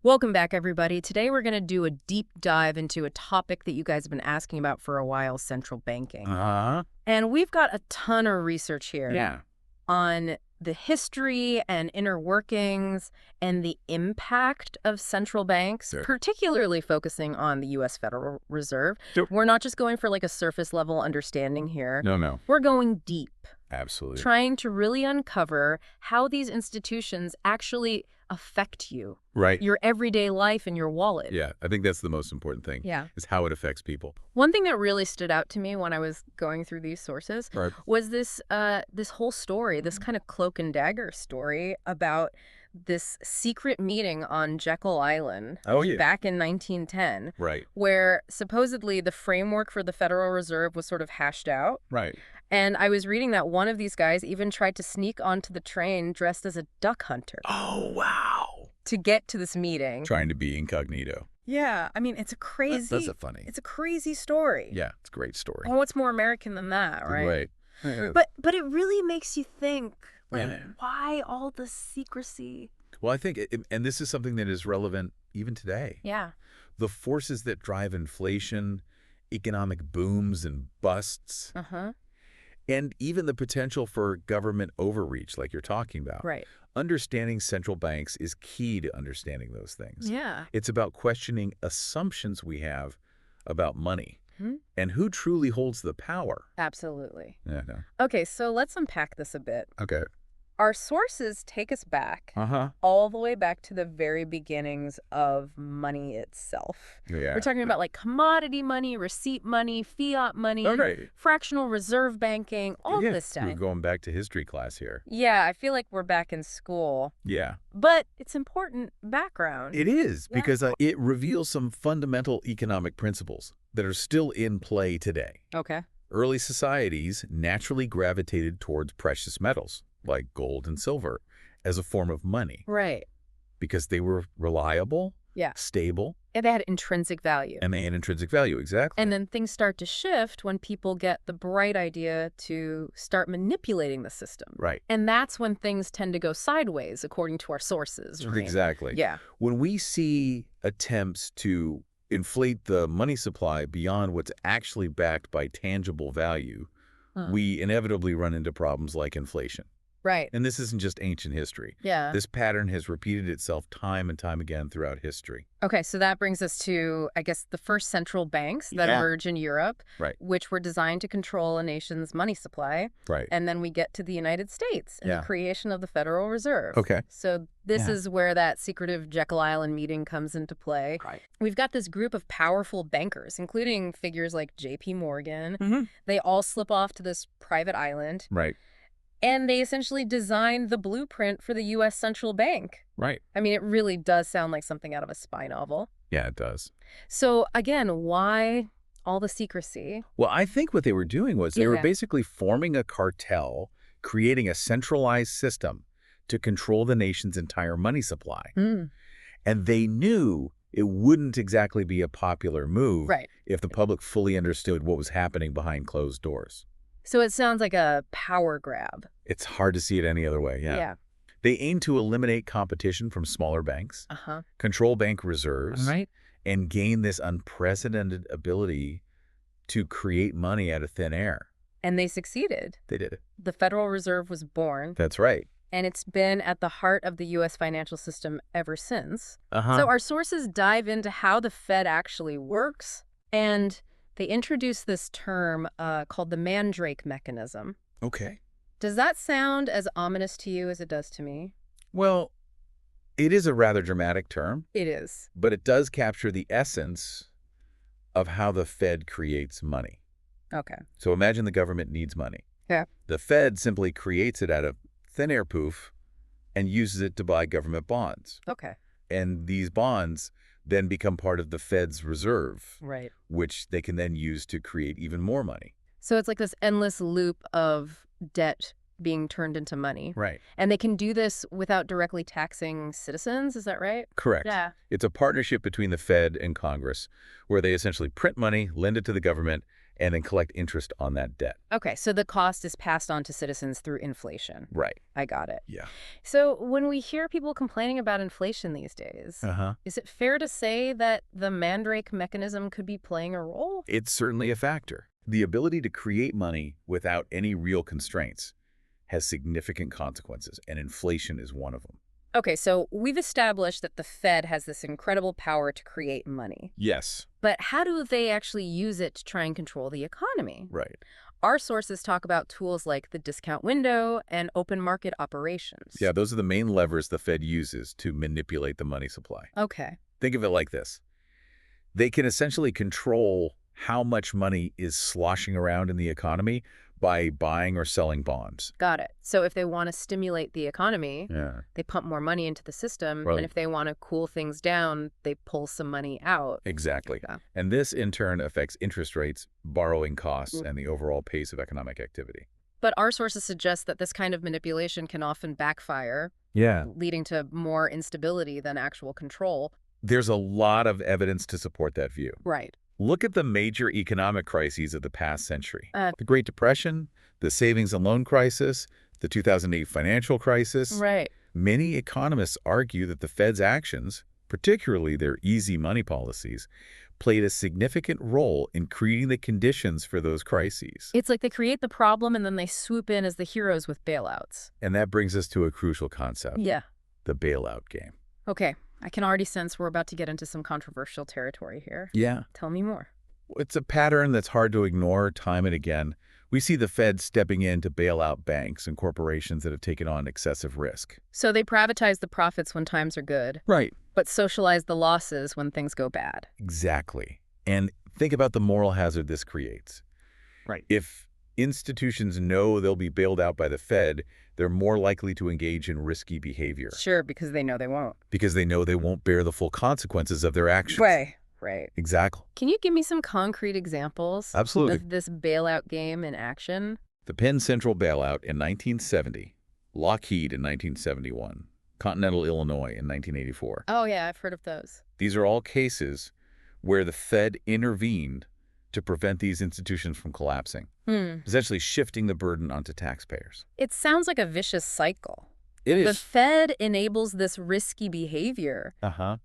Welcome back, everybody. Today we're going to do a deep dive into a topic that you guys have been asking about for a while, central banking. And we've got a ton of research here on the history and inner workings and the impact of central banks, particularly focusing on the U.S. Federal Reserve. Sure. We're not just going for like a surface level understanding here. No. We're going deep. Absolutely. Trying to really uncover how these institutions actually affect you. Right. Your everyday life and your wallet. Yeah, I think that's the most important thing. Yeah. Is how it affects people. One thing that really stood out to me when I was going through these sources was this whole story, this kind of cloak and dagger story about this secret meeting on Jekyll Island back in 1910. Right. Where supposedly the framework for the Federal Reserve was sort of hashed out. Right. And I was reading that one of these guys even tried to sneak onto the train dressed as a duck hunter. Oh, wow. To get to this meeting. Trying to be incognito. Yeah, I mean, it's a crazy... That's funny. It's a crazy story. Yeah, it's a great story. Well, what's more American than that, right? Right. But it really makes you think, like, why all the secrecy? Well, I think, and this is something that is relevant even today. Yeah. The forces that drive inflation, economic booms and busts, and even the potential for government overreach, like you're talking about. Right. Understanding central banks is key to understanding those things. Yeah. It's about questioning assumptions we have about money and who truly holds the power. Absolutely. Yeah, no. Okay, so let's unpack this a bit. Okay. Our sources take us back all the way back to the very beginnings of money itself. Yeah. We're talking about like commodity money, receipt money, fiat money, fractional reserve banking, all this stuff. We're going back to history class here. Yeah, I feel like we're back in school. Yeah. But it's important background. It is, because it reveals some fundamental economic principles that are still in play today. Okay. Early societies naturally gravitated towards precious metals, like gold and silver, as a form of money. Right. Because they were reliable, stable. And they had intrinsic value. And they had intrinsic value, exactly. And then things start to shift when people get the bright idea to start manipulating the system. Right. And that's when things tend to go sideways, according to our sources. Right? Exactly. Yeah. When we see attempts to inflate the money supply beyond what's actually backed by tangible value, we inevitably run into problems like inflation. Right. And this isn't just ancient history. Yeah. This pattern has repeated itself time and time again throughout history. Okay, so that brings us to, I guess, the first central banks that emerge in Europe, which were designed to control a nation's money supply. Right. And then we get to the United States and the creation of the Federal Reserve. Okay. So this is where that secretive Jekyll Island meeting comes into play. Right. We've got this group of powerful bankers, including figures like J.P. Morgan. They all slip off to this private island. Right. And they essentially designed the blueprint for the U.S. Central Bank. Right. I mean, it really does sound like something out of a spy novel. Yeah, it does. So, again, why all the secrecy? Well, I think what they were doing was they were basically forming a cartel, creating a centralized system to control the nation's entire money supply. And they knew it wouldn't exactly be a popular move if the public fully understood what was happening behind closed doors. So it sounds like a power grab. It's hard to see it any other way, yeah. They aim to eliminate competition from smaller banks, control bank reserves, and gain this unprecedented ability to create money out of thin air. And they succeeded. They did it. The Federal Reserve was born. That's right. And it's been at the heart of the U.S. financial system ever since. So our sources dive into how the Fed actually works, and they introduce this term called the Mandrake mechanism. Okay. Does that sound as ominous to you as it does to me? Well, it is a rather dramatic term. It is. But it does capture the essence of how the Fed creates money. Okay. So imagine the government needs money. Yeah. The Fed simply creates it out of thin air poof and uses it to buy government bonds. Okay. And these bonds then become part of the Fed's reserve, which they can then use to create even more money. So it's like this endless loop of debt being turned into money. Right. And they can do this without directly taxing citizens, is that right? Correct. Yeah. It's a partnership between the Fed and Congress where they essentially print money, lend it to the government, and then collect interest on that debt. Okay, so the cost is passed on to citizens through inflation. Right. I got it. Yeah. So when we hear people complaining about inflation these days, is it fair to say that the Mandrake mechanism could be playing a role? It's certainly a factor. The ability to create money without any real constraints has significant consequences, and inflation is one of them. Okay, so we've established that the Fed has this incredible power to create money. Yes. But how do they actually use it to try and control the economy? Right. Our sources talk about tools like the discount window and open market operations. Yeah, those are the main levers the Fed uses to manipulate the money supply. Okay. Think of it like this. They can essentially control how much money is sloshing around in the economy by buying or selling bonds. Got it. So if they want to stimulate the economy, Yeah. they pump more money into the system. Right. And if they want to cool things down, they pull some money out. Exactly. Yeah. And this, in turn, affects interest rates, borrowing costs, and the overall pace of economic activity. But our sources suggest that this kind of manipulation can often backfire, Yeah. leading to more instability than actual control. There's a lot of evidence to support that view. Right. Look at the major economic crises of the past century. The Great Depression, the savings and loan crisis, the 2008 financial crisis. Right. Many economists argue that the Fed's actions, particularly their easy money policies, played a significant role in creating the conditions for those crises. It's like they create the problem and then they swoop in as the heroes with bailouts. And that brings us to a crucial concept. Yeah. The bailout game. Okay. I can already sense we're about to get into some controversial territory here. Yeah. Tell me more. It's a pattern that's hard to ignore time and again. We see the Fed stepping in to bail out banks and corporations that have taken on excessive risk. So they privatize the profits when times are good. Right. But socialize the losses when things go bad. Exactly. And think about the moral hazard this creates. Right. If institutions know they'll be bailed out by the Fed, they're more likely to engage in risky behavior. Sure, because they know they won't. Because they know they won't bear the full consequences of their actions. Right. Exactly. Can you give me some concrete examples Absolutely. of this bailout game in action? The Penn Central bailout in 1970, Lockheed in 1971, Continental Illinois in 1984. Oh, yeah, I've heard of those. These are all cases where the Fed intervened to prevent these institutions from collapsing, essentially shifting the burden onto taxpayers. It sounds like a vicious cycle. It The is. Fed enables this risky behavior,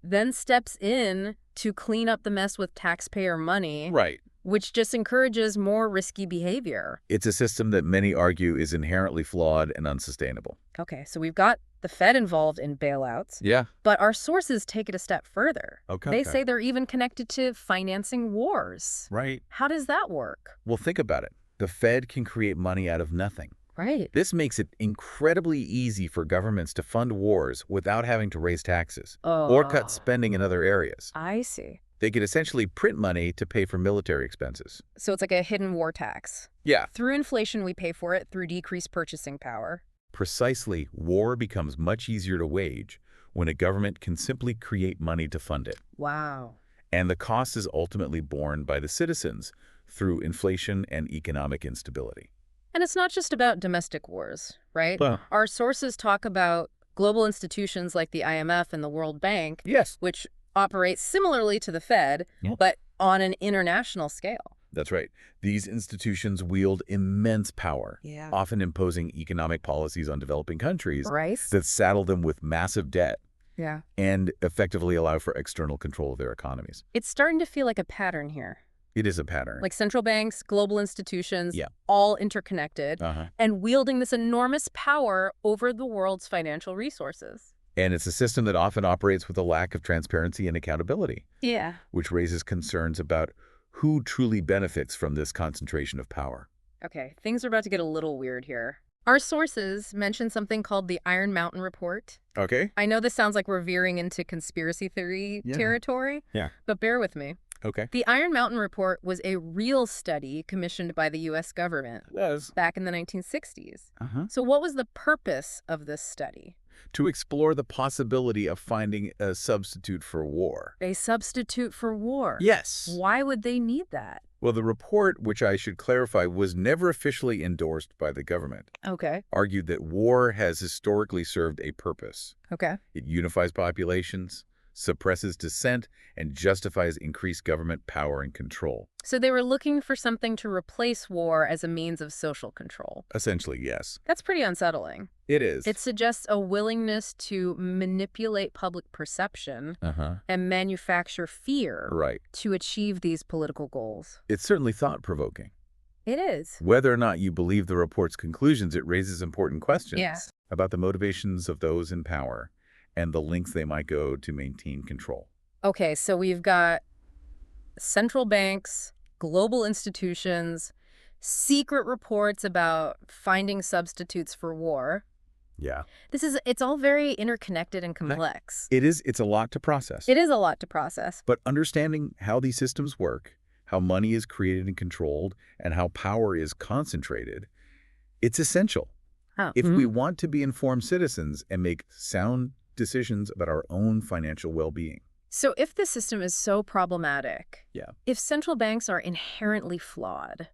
then steps in to clean up the mess with taxpayer money, Right. which just encourages more risky behavior. It's a system that many argue is inherently flawed and unsustainable. Okay, so we've got the Fed involved in bailouts, Yeah. but our sources take it a step further. Okay. They say they're even connected to financing wars. Right. How does that work? Well, think about it. The Fed can create money out of nothing. Right. This makes it incredibly easy for governments to fund wars without having to raise taxes or cut spending in other areas. I see. They could essentially print money to pay for military expenses. So it's like a hidden war tax. Yeah. Through inflation, we pay for it through decreased purchasing power. Precisely, war becomes much easier to wage when a government can simply create money to fund it. Wow. And the cost is ultimately borne by the citizens through inflation and economic instability. And it's not just about domestic wars, right? Well. Our sources talk about global institutions like the IMF and the World Bank, Yes. which operate similarly to the Fed, but on an international scale. That's right. These institutions wield immense power, Yeah. often imposing economic policies on developing countries Right? that saddle them with massive debt Yeah. and effectively allow for external control of their economies. It's starting to feel like a pattern here. It is a pattern. Like central banks, global institutions, Yeah. all interconnected, Uh-huh. and wielding this enormous power over the world's financial resources. And it's a system that often operates with a lack of transparency and accountability, Yeah. which raises concerns about who truly benefits from this concentration of power. Okay, things are about to get a little weird here. Our sources mention something called the Iron Mountain Report. Okay. I know this sounds like we're veering into conspiracy theory territory, but bear with me. Okay. The Iron Mountain Report was a real study commissioned by the U.S. government back in the 1960s. So what was the purpose of this study? To explore the possibility of finding a substitute for war. A substitute for war? Yes. Why would they need that? Well, the report, which I should clarify, was never officially endorsed by the government, Okay. argued that war has historically served a purpose. Okay. It unifies populations, suppresses dissent, and justifies increased government power and control. So they were looking for something to replace war as a means of social control. Essentially, yes. That's pretty unsettling. It is. It suggests a willingness to manipulate public perception and manufacture fear to achieve these political goals. It's certainly thought-provoking. It is. Whether or not you believe the report's conclusions, it raises important questions about the motivations of those in power and the lengths they might go to maintain control. Okay, so we've got central banks, global institutions, secret reports about finding substitutes for war. Yeah. It's all very interconnected and complex. It is. It's a lot to process. It is a lot to process. But understanding how these systems work, how money is created and controlled, and how power is concentrated, it's essential. If we want to be informed citizens and make sound decisions about our own financial well-being. So if the system is so problematic, if central banks are inherently flawed,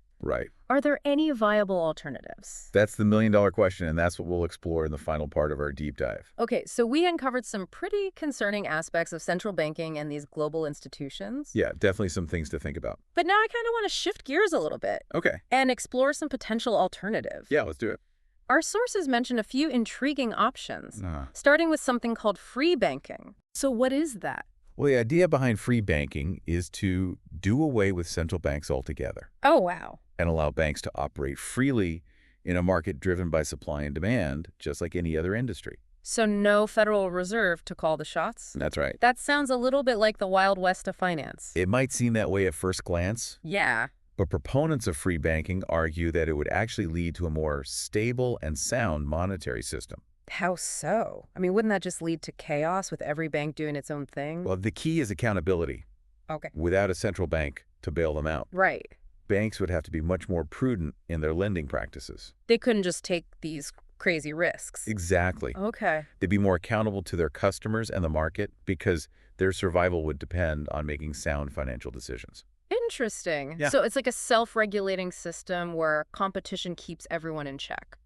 are there any viable alternatives? That's the million-dollar question, and that's what we'll explore in the final part of our deep dive. Okay, so we uncovered some pretty concerning aspects of central banking and these global institutions. Yeah, definitely some things to think about. But now I kind of want to shift gears a little bit. Okay. And explore some potential alternatives. Yeah, let's do it. Our sources mention a few intriguing options, starting with something called free banking. So what is that? Well, the idea behind free banking is to do away with central banks altogether. Oh, wow. And allow banks to operate freely in a market driven by supply and demand, just like any other industry. So no Federal Reserve to call the shots? That's right. That sounds a little bit like the Wild West of finance. It might seem that way at first glance. Yeah. But proponents of free banking argue that it would actually lead to a more stable and sound monetary system. How so? I mean, wouldn't that just lead to chaos with every bank doing its own thing? Well, the key is accountability. Okay. Without a central bank to bail them out. Right. Banks would have to be much more prudent in their lending practices. They couldn't just take these crazy risks. Exactly. Okay. They'd be more accountable to their customers and the market because their survival would depend on making sound financial decisions. Interesting. Yeah. So it's like a self-regulating system where competition keeps everyone in check.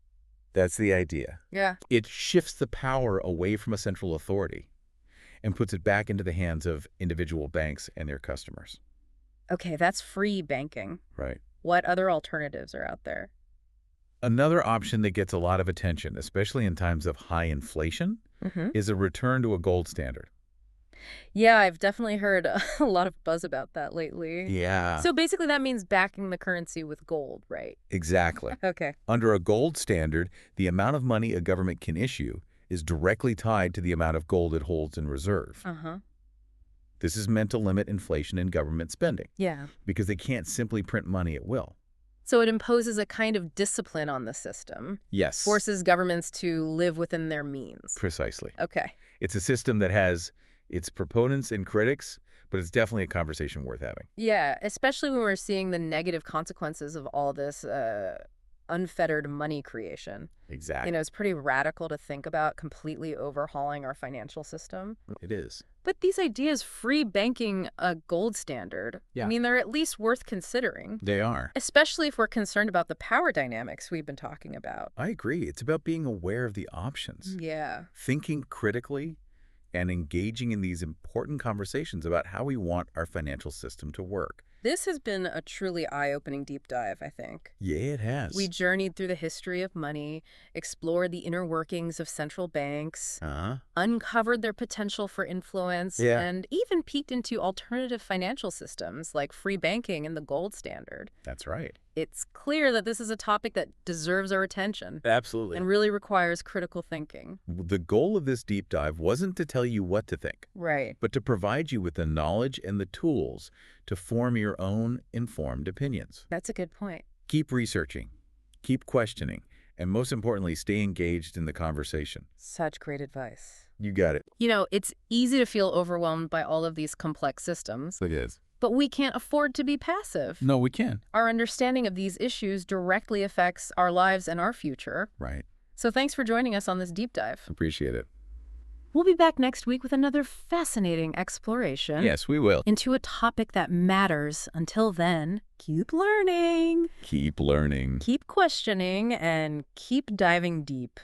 That's the idea. Yeah. It shifts the power away from a central authority and puts it back into the hands of individual banks and their customers. Okay, that's free banking. Right. What other alternatives are out there? Another option that gets a lot of attention, especially in times of high inflation, is a return to a gold standard. Yeah, I've definitely heard a lot of buzz about that lately. Yeah. So basically that means backing the currency with gold, right? Exactly. Okay. Under a gold standard, the amount of money a government can issue is directly tied to the amount of gold it holds in reserve. This is meant to limit inflation in government spending. Yeah. Because they can't simply print money at will. So it imposes a kind of discipline on the system. Yes. Forces governments to live within their means. Precisely. Okay. It's a system that has its proponents and critics, but it's definitely a conversation worth having. Yeah, especially when we're seeing the negative consequences of all this unfettered money creation. Exactly. You know, it's pretty radical to think about completely overhauling our financial system. It is. But these ideas, free banking a gold standard, I mean, they're at least worth considering. They are. Especially if we're concerned about the power dynamics we've been talking about. I agree. It's about being aware of the options. Yeah. Thinking critically and engaging in these important conversations about how we want our financial system to work. This has been a truly eye-opening deep dive, I think. Yeah, it has. We journeyed through the history of money, explored the inner workings of central banks, uncovered their potential for influence, and even peeked into alternative financial systems like free banking and the gold standard. That's right. It's clear that this is a topic that deserves our attention. Absolutely. And really requires critical thinking. The goal of this deep dive wasn't to tell you what to think. Right. But to provide you with the knowledge and the tools to form your own informed opinions. That's a good point. Keep researching, keep questioning, and most importantly, stay engaged in the conversation. Such great advice. You got it. You know, it's easy to feel overwhelmed by all of these complex systems. It is. But we can't afford to be passive. No, we can. Our understanding of these issues directly affects our lives and our future. Right. So thanks for joining us on this deep dive. Appreciate it. We'll be back next week with another fascinating exploration. Yes, we will. Into a topic that matters. Until then, keep learning. Keep learning. Keep questioning and keep diving deep.